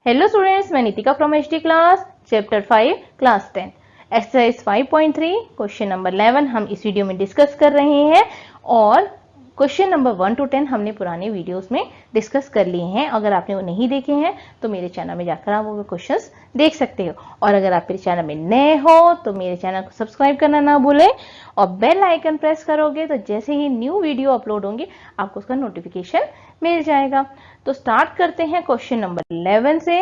Hello students, मैं Nitika from HD class chapter 5 class 10 exercise 5.3 question number 11 हम इस video में डिस्कस कर रहे हैं और क्वेश्चन नंबर 1 to 10 हमने पुराने वीडियोस में डिस्कस कर लिए हैं। अगर आपने वो नहीं देखे हैं तो मेरे चैनल में जाकर आप वो क्वेश्चंस देख सकते हो और अगर आप मेरे चैनल में नए हो तो मेरे चैनल को सब्सक्राइब करना ना भूलें और बेल आइकन प्रेस करोगे तो जैसे ही न्यू वीडियो अपलोड होंगे आपको उसका नोटिफिकेशन मिल जाएगा। तो स्टार्ट करते हैं क्वेश्चन नंबर 11 से।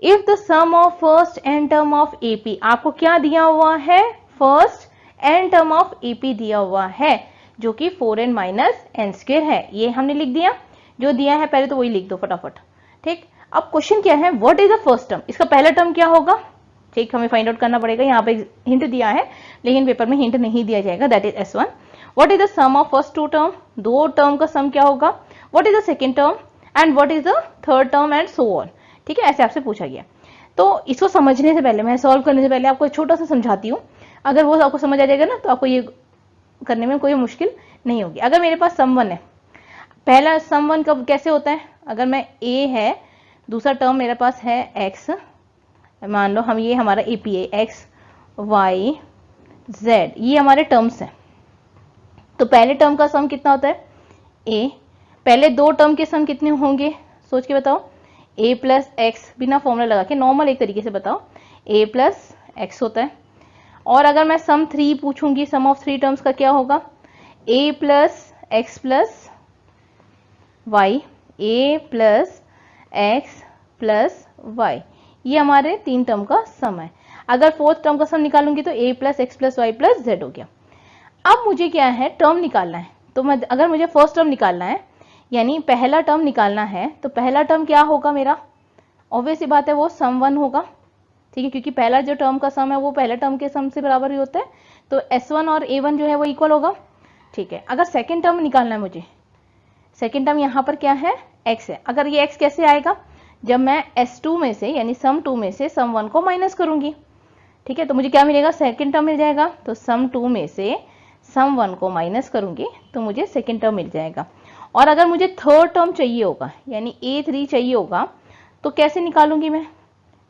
If the sum of first N term of AP, आपको क्या दिया हुआ है? First N term of AP दिया हुआ है जो कि 4n माइनस एन स्क्वायर है। ये हमने लिख दिया, जो दिया है पहले तो वही लिख दो फटाफट। ठीक, अब क्वेश्चन क्या है? What is the first term? इसका पहला टर्म क्या होगा? ठीक, हमें फाइंड आउट करना पड़ेगा। यहाँ पे हिंट दिया है लेकिन पेपर में हिंट नहीं दिया जाएगा, that is S1। What is the sum of first two term? दो टर्म का सम क्या होगा? What is the second term and what is the third term and so on. ठीक है, ऐसे आपसे पूछा गया। तो इसको समझने से पहले, मैं सॉल्व करने से पहले आपको छोटा सा समझाती हूँ। अगर वो आपको समझ आ जाएगा ना तो आपको ये करने में कोई मुश्किल नहीं होगी। अगर मेरे पास सम वन है, पहला सम वन कब कैसे होता है? अगर मैं a है, दूसरा टर्म मेरे पास है x, मान लो हम ये हमारा AP है, x y z, ये हमारे टर्म्स हैं। तो पहले टर्म का सम कितना होता है? a। पहले दो टर्म के सम कितने होंगे सोच के बताओ? a प्लस एक्स, बिना फॉर्मूला लगा के नॉर्मल एक तरीके से बताओ, a प्लस एक्स होता है। और अगर मैं सम 3 पूछूंगी, सम ऑफ 3 टर्म्स का क्या होगा? a plus X plus Y, a plus X plus Y, ये हमारे 3 टर्म का सम है। अगर फोर्थ टर्म का सम निकालूंगी तो a plus X plus Y plus Z हो गया। अब मुझे क्या है? टर्म निकालना है। तो अगर मुझे फर्स्ट टर्म निकालना है यानी पहला टर्म निकालना है तो पहला टर्म क्या होगा मेरा? ऑब्वियस सी बात है, वो सम वन होगा। ठीक है, क्योंकि पहला जो टर्म का सम है वो पहले टर्म के सम से बराबर ही होता है, तो S1 और A1 जो है वो इक्वल होगा। ठीक है, अगर सेकेंड टर्म निकालना है मुझे, सेकेंड टर्म यहाँ पर क्या है? x है। अगर ये x कैसे आएगा? जब मैं S2 में से यानी सम 2 में से सम 1 को माइनस करूंगी। ठीक है, तो मुझे क्या मिलेगा? सेकेंड टर्म मिल जाएगा। तो सम 2 में से सम 1 को माइनस करूंगी तो मुझे सेकेंड टर्म मिल जाएगा। और अगर मुझे थर्ड टर्म चाहिए होगा यानी A3 चाहिए होगा तो कैसे निकालूंगी मैं?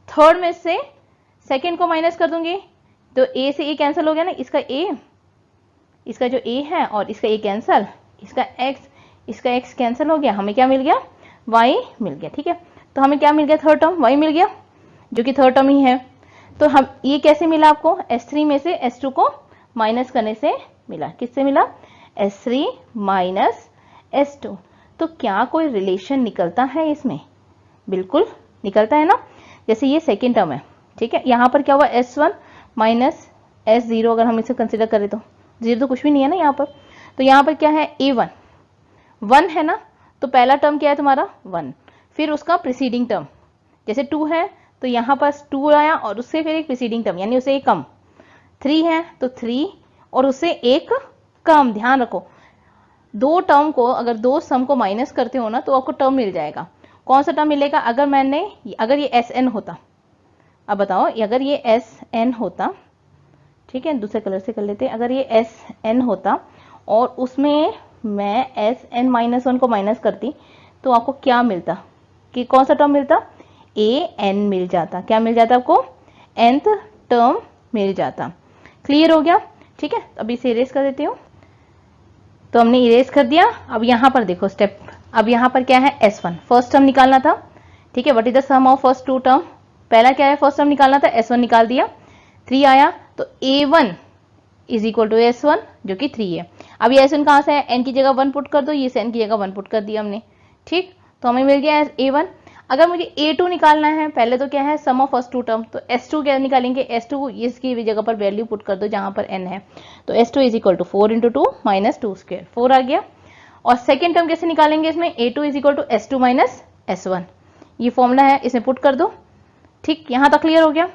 थर्ड में से सेकेंड को माइनस कर दूंगी तो A से A कैंसिल हो गया ना, इसका A, इसका जो A है और इसका A कैंसिल, इसका X कैंसिल हो गया, हमें क्या मिल गया? Y मिल गया। ठीक है, तो हमें क्या मिल गया? थर्ड टर्म Y मिल गया, जो कि थर्ड टर्म ही है। तो हम ये कैसे मिला आपको? S3 में से S2 को माइनस करने से मिला। किससे मिला? S3 minus S2। तो क्या कोई रिलेशन निकलता है इसमें? बिल्कुल निकलता है ना। जैसे ये सेकेंड टर्म है, ठीक है, यहाँ पर क्या हुआ? S1 माइनस S0, अगर हम इसे कंसिडर करें तो जीरो तो कुछ भी नहीं है ना यहाँ पर। तो यहाँ पर क्या है? A1 1 है ना, तो पहला टर्म क्या है तुम्हारा? 1। फिर उसका प्रीसीडिंग टर्म, जैसे 2 है तो यहाँ पर 2 आया और उससे फिर एक प्रीसीडिंग टर्म यानी उसे एक कम। 3 है तो 3 और उससे एक कम। ध्यान रखो, दो टर्म को अगर दो सम को माइनस करते हो ना तो आपको टर्म मिल जाएगा। कौन सा टर्म मिलेगा? अगर ये SN होता, अब बताओ, अगर ये SN होता, ठीक है, दूसरे कलर से कर लेते हैं। अगर ये SN होता और उसमें मैं SN माइनस 1 को माइनस करती तो आपको क्या मिलता? कि कौन सा टर्म मिलता? AN मिल जाता। क्या मिल जाता आपको? nth टर्म मिल जाता। क्लियर हो गया? ठीक है, अभी इसे इरेज कर देती हूँ। तो हमने इरेज कर दिया। अब यहाँ पर देखो स्टेप, अब यहाँ पर क्या है? S1 फर्स्ट टर्म निकालना था। ठीक है, what is the sum of first two term? पहला क्या है? फर्स्ट टर्म निकालना था, S1 निकाल दिया, 3 आया तो A1 is equal to S1 जो कि 3 है। अब ये S1 कहाँ से है? n की जगह 1 पुट कर दो, ये n की जगह 1 पुट कर दिया हमने। ठीक, तो हमें मिल गया A1। अगर मुझे A2 निकालना है, पहले तो क्या है? सम ऑफ फर्स्ट टू टर्म, तो S2 क्या निकालेंगे? S2 इसकी जगह पर वैल्यू पुट कर दो जहां पर n है, तो S2 is equal to 4 into 2 minus 2 square, 4 आ गया। और सेकेंड टर्म कैसे निकालेंगे इसमें? A2 is equal to S2 minus S1, ये फॉर्मूला है, इसे पुट कर दो। ठीक, यहां तक क्लियर हो गया।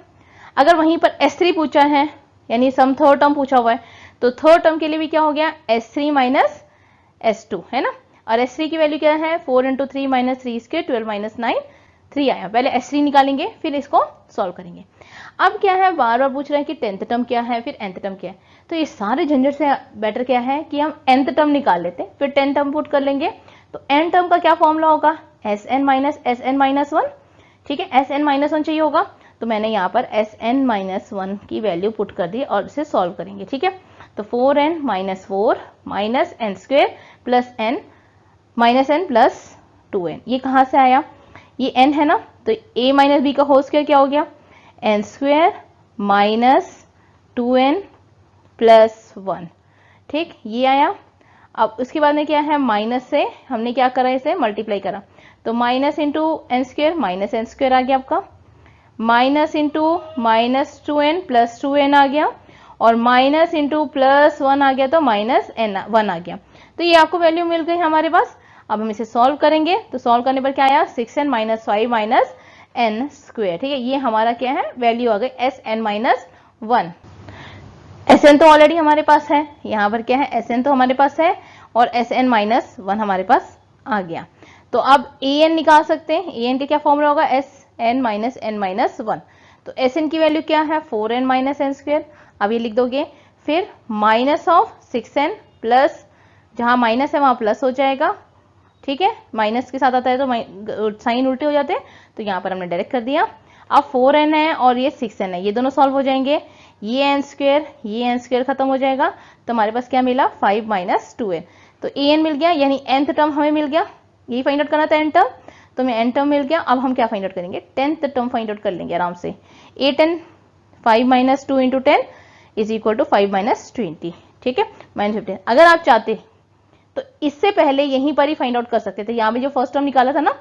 अगर वहीं पर S3 पूछा है यानी सम थर्ड टर्म पूछा हुआ है तो थर्ड टर्म के लिए भी क्या हो गया? S3 माइनस S2 है ना। और S3 की वैल्यू क्या है? 4 इंटू 3 माइनस 3 स्क्वायर, 12 माइनस 9, 3 आया। पहले S3 निकालेंगे फिर इसको सॉल्व करेंगे। अब क्या है? बार बार पूछ रहे हैं कि 10th टर्म क्या है, फिर nth टर्म क्या है। तो ये सारे झंझट से बेटर क्या है कि हम nth टर्म निकाल लेते हैं, फिर 10th टर्म पुट कर लेंगे। तो n टर्म का क्या फॉर्मूला होगा? Sn minus Sn minus 1। ठीक है, एस एन माइनस वन चाहिए होगा, तो मैंने यहाँ पर एस एन माइनस वन की वैल्यू पुट कर दी और इसे सॉल्व करेंगे। ठीक है, तो 4n minus 4 minus N square plus N minus N plus 2n, ये कहाँ से आया, ये n है ना, तो a माइनस बी का होल स्क्वायर क्या हो गया, N square minus 2n plus 1। ठीक, ये आया। अब उसके बाद में क्या है, माइनस से हमने क्या करा, इसे मल्टीप्लाई करा, तो minus into N square minus N square आ गया आपका, minus into minus 2n plus 2n आ गया, और माइनस इंटू प्लस 1 आ गया, तो माइनस एन 1 आ गया। तो ये आपको वैल्यू मिल गई हमारे पास। अब हम इसे सॉल्व करेंगे, तो सॉल्व करने पर क्या आया, 6n minus 5 minus N square. ठीक है, ये हमारा क्या है, वैल्यू आ गई S N minus 1। S N तो ऑलरेडी हमारे पास है, यहाँ पर क्या है, एस एन तो हमारे पास है और एस एन माइनस 1 हमारे पास आ गया। तो अब ए एन निकाल सकते हैं, ए एन का क्या फॉर्मूला होगा, एस एन माइनस 1। तो एस एन की वैल्यू क्या है, 4n माइनस एन स्क्वेयर। अब ये लिख दोगे, फिर माइनस ऑफ 6n प्लस, जहां माइनस है वहां प्लस हो जाएगा। ठीक है, माइनस के साथ आता है तो साइन उल्टे हो जाते हैं, तो यहाँ पर हमने डायरेक्ट कर दिया। अब 4n है और ये 6n है, ये दोनों सॉल्व हो जाएंगे, ये एन स्क्वेयर खत्म हो जाएगा, तो हमारे पास क्या मिला, 5 माइनस 2n। तो ए एन मिल गया, यानी nth टर्म हमें मिल गया, यही फाइंड आउट करना था n टर्म, तो हमें n टर्म मिल गया। अब हम क्या फाइंड आउट करेंगे, 10th टर्म फाइंड आउट कर लेंगे आराम से। 8n 5 minus 2 into 10 is equal to 5 minus 20। ठीक है, माइनस 15। अगर आप चाहते तो इससे पहले यहीं पर ही फाइंड आउट कर सकते थे, यहाँ पे जो फर्स्ट टर्म निकाला था ना,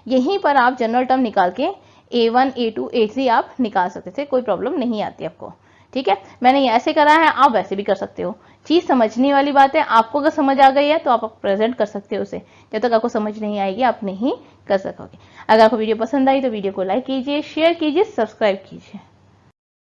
यहीं पर आप जनरल टर्म निकाल के a1 a2 a3 आप निकाल सकते थे, कोई प्रॉब्लम नहीं आती आपको। ठीक है, मैंने ये ऐसे करा है, आप वैसे भी कर सकते हो, चीज समझने वाली बात है। आपको अगर समझ आ गई है तो आप प्रेजेंट कर सकते हो उसे, जब तक आपको समझ नहीं आएगी आप नहीं कर सकोगे। अगर आपको वीडियो पसंद आई तो वीडियो को लाइक कीजिए, शेयर कीजिए, सब्सक्राइब कीजिए।